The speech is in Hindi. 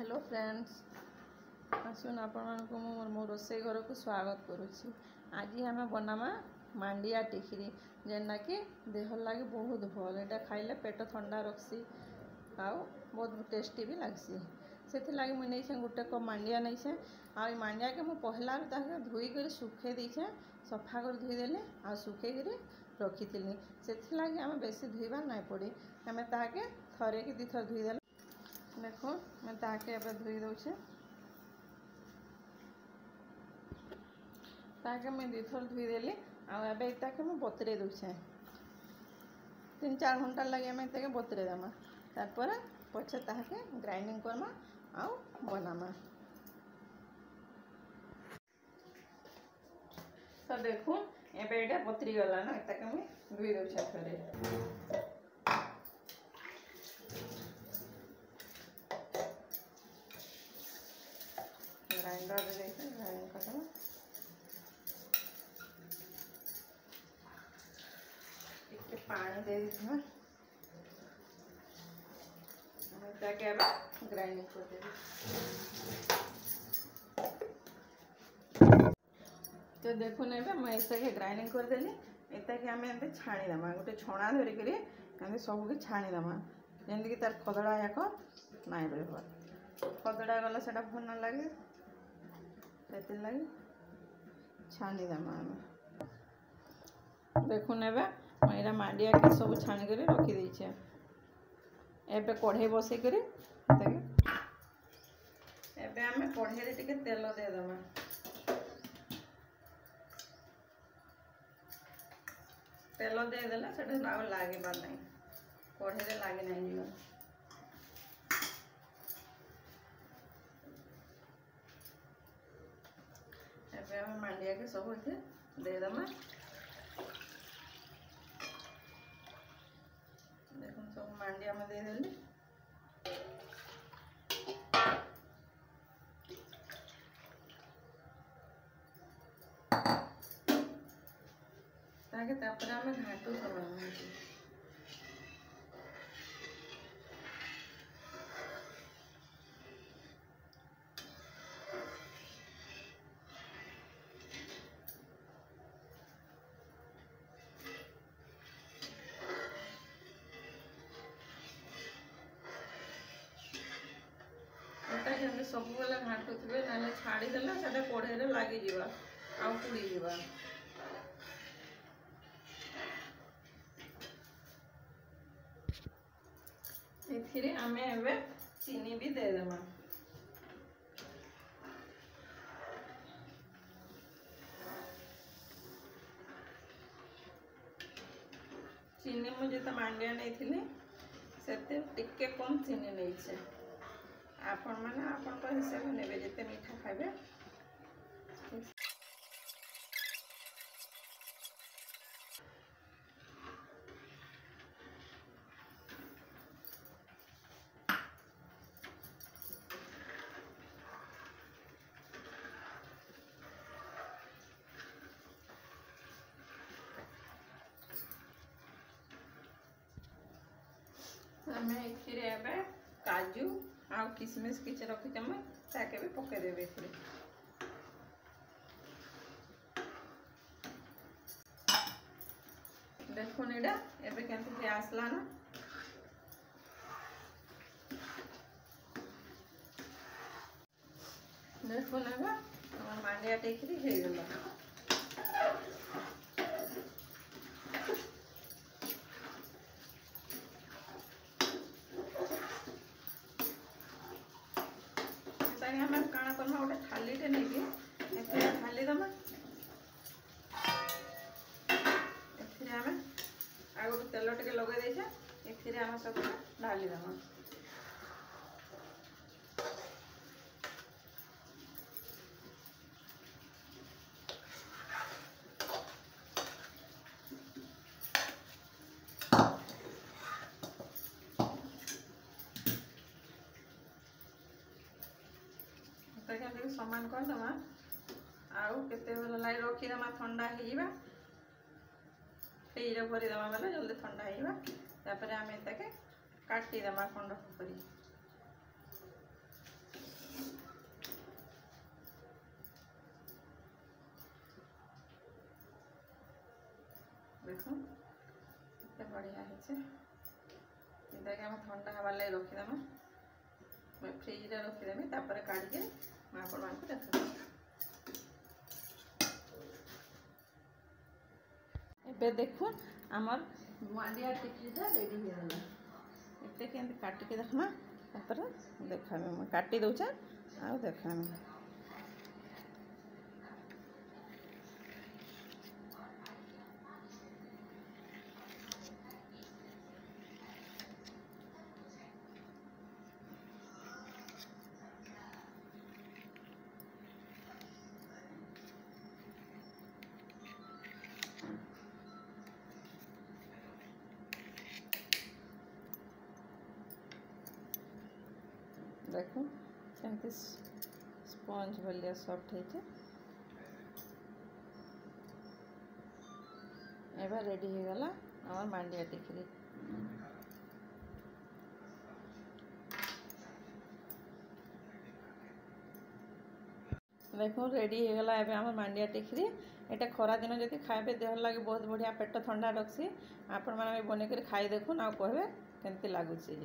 हेलो फ्रेंड्स आसुन आपण मो रोसई घर को स्वागत करुच्ची। आज आम बनामा मांडिया टिकरी जेना कि देह लगे बहुत भल। एटा खाइले पेट ठंडा रखसी आउ बहुत टेस्टी भी लगसी। से लगे मुझे नहीं गोटे कप मांडिया नहीं आ मांडिया के मुझे पहला धोईक सुखे देचे सफा कर धोईदेली आ सुखे रखी से लगे आम बेसी धोबार ना पड़े। आम ताके थरे कि दी थर धोईदेल। देखो मैं ताके अब धोई दूचे ताके मैं दी थर धोईदेली आके मैं बतरे दूचे 3-4 घंटा लगे मैं इतने बतरे देमा तार पछे ताके ग्राइंडिंग करमा आउ बनामा। तो देखो एबे बतरी गला ना ताके मैं धोई दूचे थरे। ग्राइंडर ग्राइंड करना पानी दे दीजिए ग्राइंडिंग कर दे। तो देखो ना मैं इसे ग्राइंडिंग कर देली इतना कि आम एम छाणीदमा गोटे छणा धरिक सब कि छाणीदमा जमीक तार खदड़ा याक नाई रहा। खदड़ा गला से भल न लगे से लगे छाणीदमा आम देखुन मैं मांडिया के सब छाणिक रखी देचे। एबे कढ़ई बसईक एबे आम कढ़ई टिके तेल देदमा तेल देदेला से लगे ना कढ़ई लगे ना जीवन। एबे आम मांडिया के सब देदमा देखो सब मांडिया में देदेली ताकि तापर आम घाटू सब सब बेले घाटुवे ना छाड़ीदेला से कढ़ई लगी आउ पुड़ी जावा। एथिरे आमे एबे चीनी भी देदेमा चीनी मुझे तो मांडिया नहीं थी से टिके कम चीनी नहीं छे। आपण मैंने आपण हिसाब ने जिते मीठा खाइबे आम ए काजू आ किशमिश किसी रखी ताके भी पकईदेवे। देखुन एटा एबे केमती आसला ना देखुन मांडिया टिकरी हो गला। आम काण करमा गोटे थालीटे नहीं थाली दमा आम आ गोटे तेल टे लगे देचे आम सब ढाली दमा। समान करदमा आउ केते बेला लाई रखीदमा ठंडा होइबा फ्रिज भरीदमा बेले जल्दी ठंडा होइबा तापर आम एताके काटिदमा खंड करी। देखो केते बढ़िया है। इनके आम ठंडा हबार लगे रखीदेमा, मैं फ्रिज रे रखीदेमी, तापर काढ़ के आपण मानक देखा। एबे देखो आमर मांडिया टिक्कीटा रेडी हो गला। एते केंत काट के देखमा, तापर देखामी मैं काटी दउछा आ देखामी। देखो सेमती स्पंज भलिया सॉफ्ट है। एबार रेडी हो गला आम मांडिया टिक्की। देखो रेडी हो गला एबे आम मांडिया टिक्की। एटा खरा दिन जदि खाइबे देह लगे बहुत बढ़िया, पेट ठंडा रखसी। आपण माने बने कर खाई देखुन आ कहबे केमती लागुची।